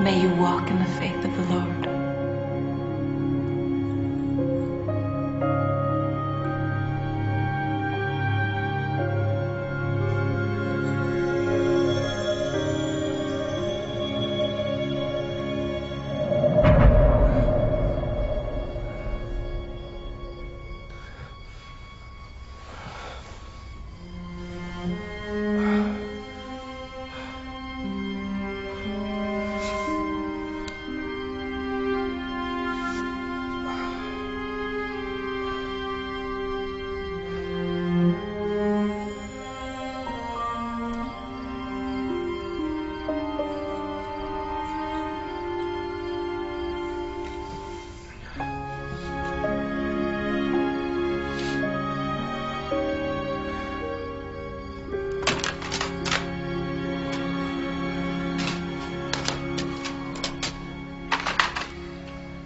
May you walk in the faith of the Lord.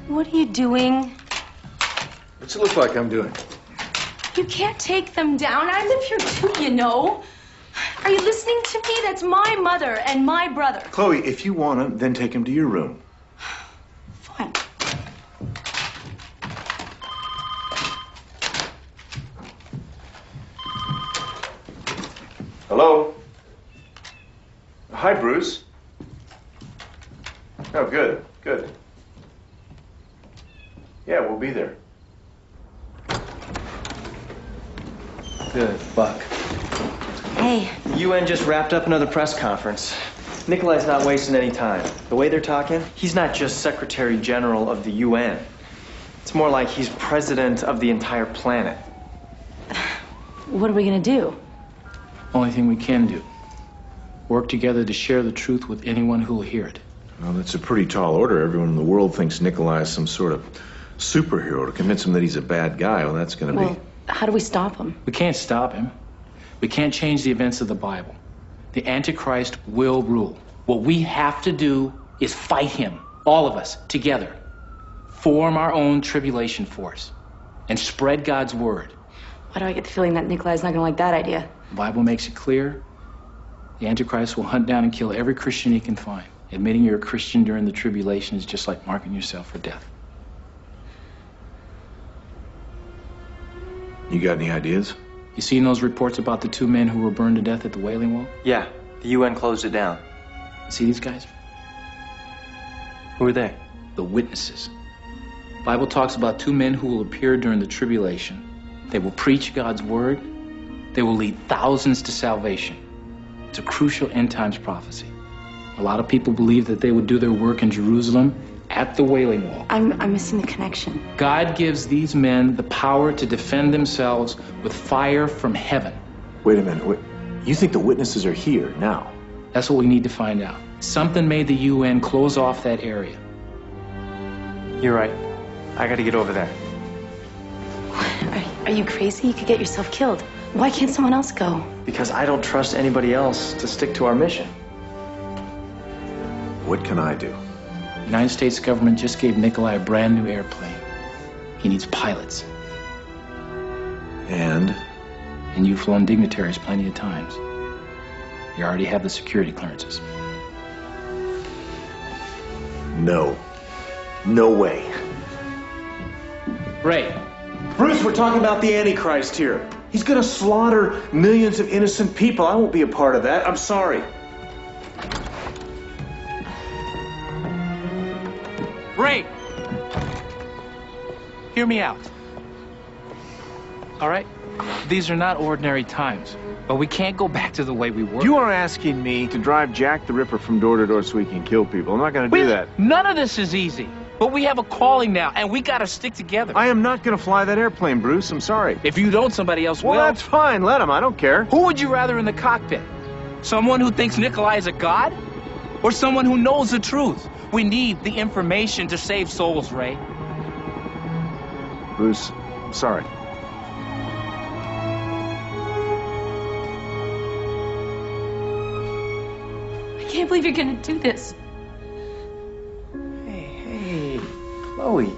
What are you doing? What's it look like I'm doing? You can't take them down. I live here too, you know. Are you listening to me? That's my mother and my brother. Chloe, if you want them, then take them to your room. Fine. Hello? Hi, Bruce. Oh, good, good. Yeah, we'll be there. Good, Buck. Hey. The UN just wrapped up another press conference. Nikolai's not wasting any time. The way they're talking, he's not just Secretary General of the UN. It's more like he's president of the entire planet. What are we gonna do? Only thing we can do. Work together to share the truth with anyone who will hear it. Well, that's a pretty tall order. Everyone in the world thinks Nikolai is some sort of superhero. To convince him that he's a bad guy, well, that's gonna be... How do we stop him? We can't stop him. We can't change the events of the Bible. The Antichrist will rule. What we have to do is fight him, all of us, together. Form our own tribulation force and spread God's word. Why do I get the feeling that Nikolai's not gonna like that idea? The Bible makes it clear. The Antichrist will hunt down and kill every Christian he can find. Admitting you're a Christian during the tribulation is just like marking yourself for death. You got any ideas? You seen those reports about the 2 men who were burned to death at the Wailing Wall? Yeah, the UN closed it down. See these guys? Who are they? The witnesses. The Bible talks about 2 men who will appear during the tribulation. They will preach God's word. They will lead thousands to salvation. It's a crucial end times prophecy. A lot of people believe that they would do their work in Jerusalem at the Wailing Wall. I'm missing the connection. God gives these men the power to defend themselves with fire from heaven. Wait a minute. Wait. You think the witnesses are here now? That's what we need to find out. Something made the UN close off that area. You're right. I gotta get over there. Are you crazy? You could get yourself killed. Why can't someone else go? Because I don't trust anybody else to stick to our mission. What can I do? The United States government just gave Nikolai a brand new airplane. He needs pilots. And you've flown dignitaries plenty of times. You already have the security clearances. no. No way. Ray. Bruce, we're talking about the Antichrist here. He's gonna slaughter millions of innocent people. I won't be a part of that. I'm sorry. Ray! Hear me out. All right? These are not ordinary times, but we can't go back to the way we were. You are asking me to drive Jack the Ripper from door to door so he can kill people. I'm not going to do that. None of this is easy, but we have a calling now, and we got to stick together. I am not going to fly that airplane, Bruce. I'm sorry. If you don't, somebody else will. Well, that's fine. Let him. I don't care. Who would you rather in the cockpit? Someone who thinks Nikolai is a god? Or someone who knows the truth? We need the information to save souls, Ray. Bruce, I'm sorry. I can't believe you're gonna do this. Hey, Chloe.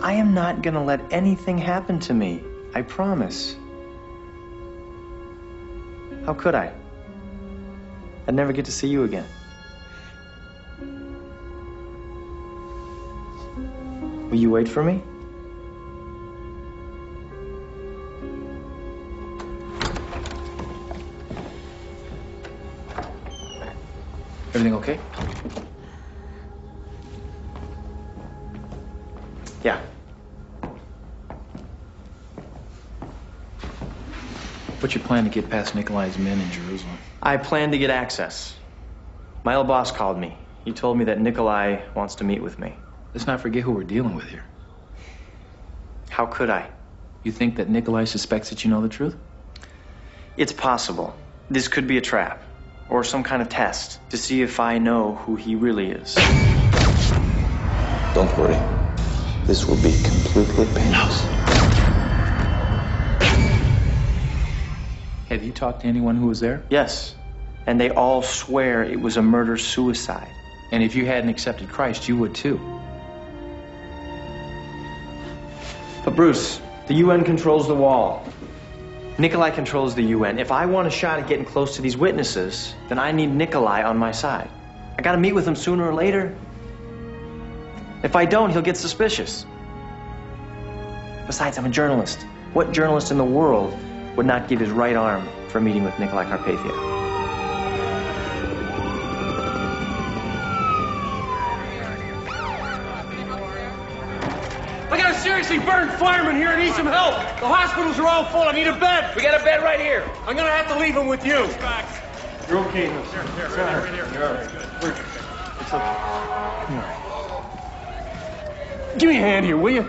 I am not gonna let anything happen to me. I promise. How could I? I'd never get to see you again. Will you wait for me? Everything okay? Yeah. What's your plan to get past Nikolai's men in Jerusalem? I plan to get access. My old boss called me. He told me that Nikolai wants to meet with me. Let's not forget who we're dealing with here. How could I? You think that Nikolai suspects that you know the truth? It's possible. This could be a trap. Or some kind of test to see if I know who he really is. Don't worry. This will be completely painless. Have you talked to anyone who was there? Yes. And they all swear it was a murder-suicide. And if you hadn't accepted Christ, you would too. But Bruce, the UN controls the wall. Nikolai controls the UN. If I want a shot at getting close to these witnesses, then I need Nikolai on my side. I gotta meet with him sooner or later. If I don't, he'll get suspicious. Besides, I'm a journalist. What journalist in the world would not give his right arm for a meeting with Nikolai Carpathia? I got a seriously burned fireman here and need some help. The hospitals are all full. I need a bed. We got a bed right here. I'm gonna have to leave him with you. You're okay, no, sir. Right here. You're all right. Good. It's okay. Come on. Give me a hand here, will you?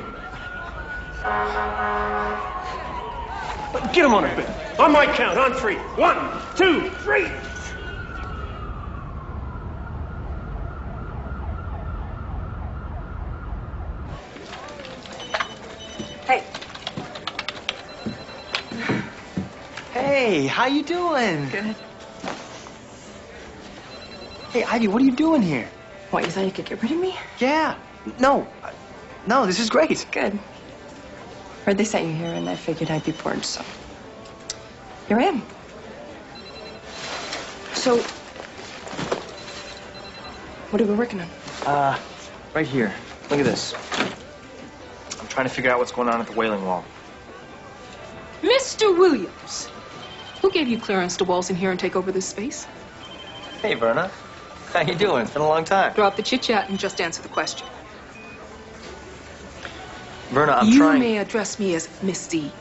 Get him on a bed. On my count, on 3. 1, 2, 3. Hey. Hey, how you doing? Good. Hey, Ivy, what are you doing here? What, you thought you could get rid of me? Yeah. No, this is great. Good. Heard they sent you here, and I figured I'd be bored, so here I am. So, what are we working on? Right here. Look at this. I'm trying to figure out what's going on at the Wailing Wall. Mr. Williams, who gave you clearance to waltz in here and take over this space? Hey, Verna. How you doing? It's been a long time. Drop the chit-chat and just answer the question. Verna, I'm you trying... may address me as Miss D.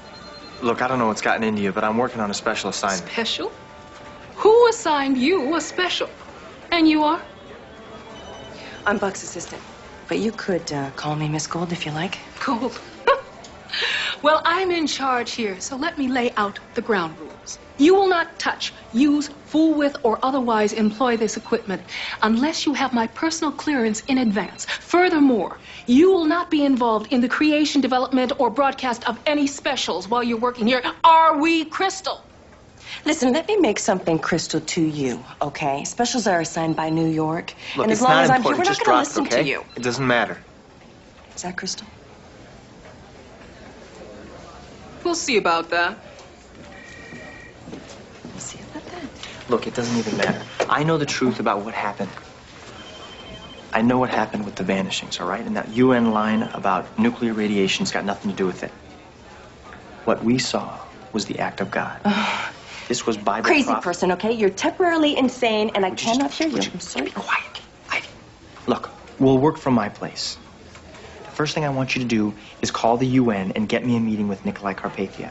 Look, I don't know what's gotten into you, but I'm working on a special assignment. Special? Who assigned you a special? And you are? I'm Buck's assistant, but you could call me Miss Gold if you like. Gold. Well, I'm in charge here, so let me lay out the ground rules. You will not touch, use, fool with, or otherwise employ this equipment unless you have my personal clearance in advance. Furthermore, you will not be involved in the creation, development, or broadcast of any specials while you're working here. Are we crystal? Listen, let me make something crystal to you, okay? Specials are assigned by New York. Look, and as it's long not as I'm important. here, we're Just not going drop to it, listen okay? to you. It doesn't matter. Is that crystal? We'll see about that. We'll see about that. Look, it doesn't even matter. I know the truth about what happened. I know what happened with the vanishings, all right? And that UN line about nuclear radiation's got nothing to do with it. What we saw was the act of God. This was Bible Crazy prophecy. person, okay? You're temporarily insane, and I cannot hear you. Would you I'm sorry. be quiet? Ivy. Look, we'll work from my place. The first thing I want you to do is call the UN and get me a meeting with Nikolai Carpathia.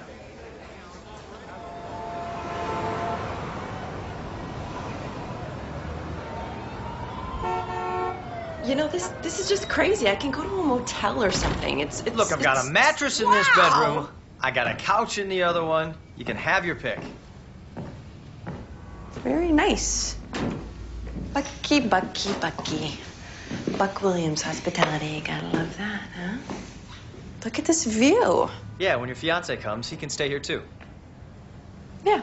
You know, this is just crazy. I can go to a motel or something. Look, I've got a mattress in this bedroom. I got a couch in the other one. You can have your pick. Very nice. Bucky, Bucky, Bucky. Buck Williams hospitality. Gotta love that, huh? Look at this view. Yeah, when your fiance comes, he can stay here too. Yeah.